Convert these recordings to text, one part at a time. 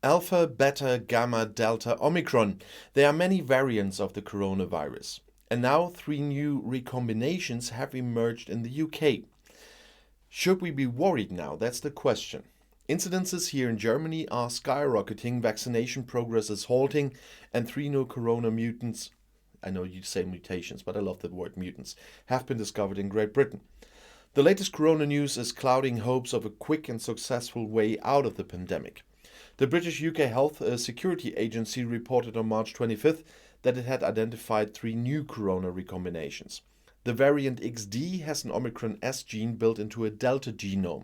Alpha, Beta, Gamma, Delta, Omicron. There are many variants of the coronavirus. And now 3 new recombinations have emerged in the UK. Should we be worried now? That's the question. Incidences here in Germany are skyrocketing, vaccination progress is halting, and 3 new corona mutants, I know you say mutations, but I love the word mutants, have been discovered in Great Britain. The latest corona news is clouding hopes of a quick and successful way out of the pandemic. The British UK Health Security Agency reported on March 25th that it had identified 3 new corona recombinations. The variant XD has an Omicron S gene built into a Delta genome.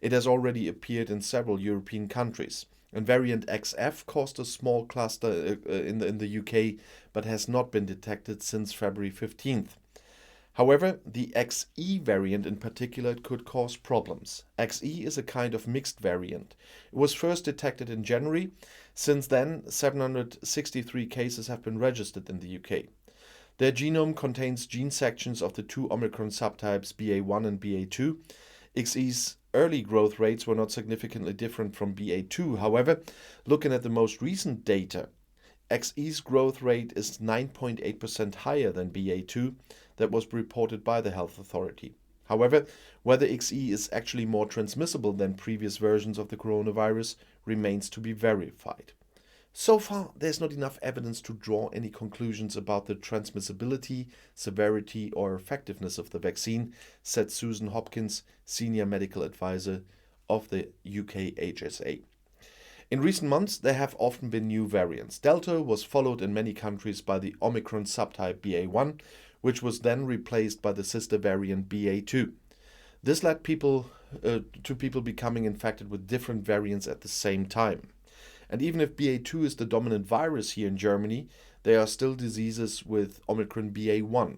It has already appeared in several European countries. And variant XF caused a small cluster in the UK, but has not been detected since February 15th. However, the XE variant in particular could cause problems. XE is a kind of mixed variant. It was first detected in January. Since then, 763 cases have been registered in the UK. Their genome contains gene sections of the 2 Omicron subtypes BA1 and BA2. XE's early growth rates were not significantly different from BA2. However, looking at the most recent data, XE's growth rate is 9.8% higher than BA2 that was reported by the health authority. However, whether XE is actually more transmissible than previous versions of the coronavirus remains to be verified. So far, there's not enough evidence to draw any conclusions about the transmissibility, severity, or effectiveness of the vaccine, said Susan Hopkins, Senior Medical Advisor of the UK HSA. In recent months, there have often been new variants. Delta was followed in many countries by the Omicron subtype BA1, which was then replaced by the sister variant BA2. This led to people becoming infected with different variants at the same time. And even if BA2 is the dominant virus here in Germany, there are still diseases with Omicron BA1.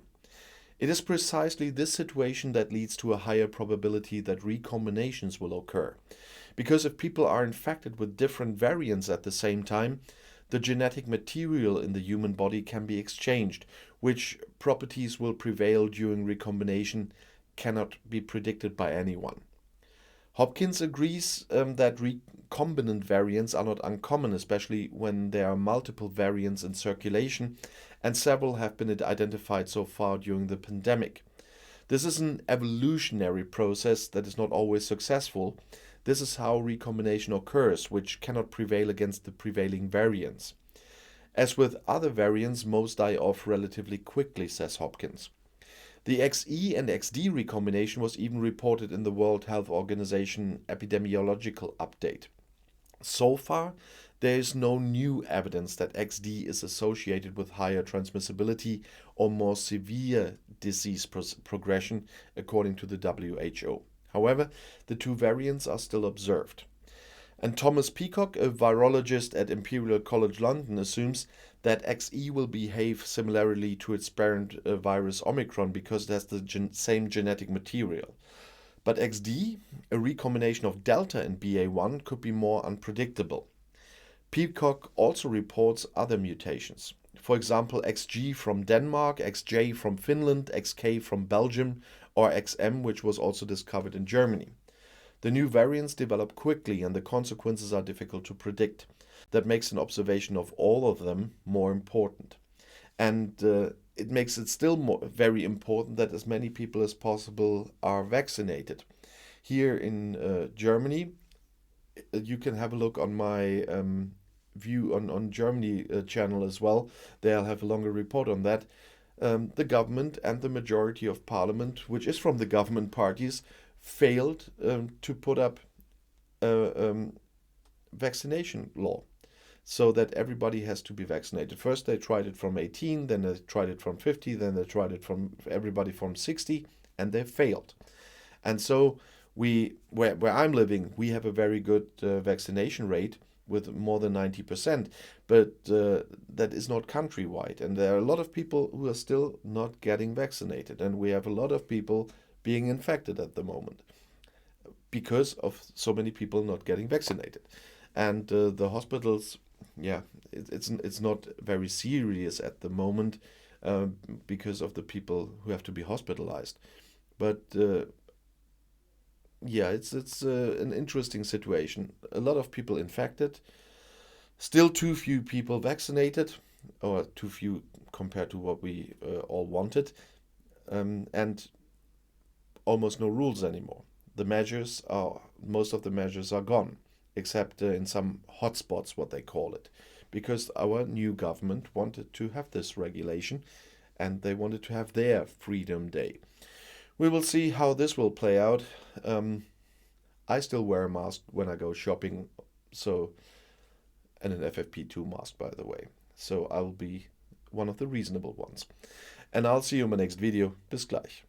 It is precisely this situation that leads to a higher probability that recombinations will occur. Because if people are infected with different variants at the same time, the genetic material in the human body can be exchanged. Which properties will prevail during recombination cannot be predicted by anyone. Hopkins agrees that recombinant variants are not uncommon, especially when there are multiple variants in circulation, and several have been identified so far during the pandemic. This is an evolutionary process that is not always successful. This is how recombination occurs, which cannot prevail against the prevailing variants. As with other variants, most die off relatively quickly, says Hopkins. The XE and XD recombination was even reported in the World Health Organization epidemiological update. So far, there is no new evidence that XD is associated with higher transmissibility or more severe disease progression, according to the WHO. However, the 2 variants are still observed. And Thomas Peacock, a virologist at Imperial College London, assumes that XE will behave similarly to its parent virus Omicron because it has the same genetic material. But XD, a recombination of Delta and BA1, could be more unpredictable. Peacock also reports other mutations. For example, XG from Denmark, XJ from Finland, XK from Belgium, or XM, which was also discovered in Germany. The new variants develop quickly and the consequences are difficult to predict. That makes an observation of all of them more important. And it makes it still very important that as many people as possible are vaccinated. Here in Germany, you can have a look on my view on Germany channel as well. There I'll have a longer report on that. The government and the majority of parliament, which is from the government parties, failed to put up a vaccination law so that everybody has to be vaccinated. First they tried it from 18, then they tried it from 50, then they tried it from everybody from 60, and they failed. And so where I'm living, we have a very good vaccination rate with more than 90%, but that is not countrywide. And there are a lot of people who are still not getting vaccinated, and we have a lot of people being infected at the moment because of so many people not getting vaccinated. And the hospitals, it's not very serious at the moment because of the people who have to be hospitalized. But it's an interesting situation. A lot of people infected, Still too few people vaccinated, or too few compared to what we all wanted, and almost no rules anymore. Most of the measures are gone, except in some hotspots, what they call it, because our new government wanted to have this regulation and they wanted to have their Freedom Day. We will see how this will play out. I still wear a mask when I go shopping, so, and an FFP2 mask, by the way. So I'll be one of the reasonable ones. And I'll see you in my next video. Bis gleich.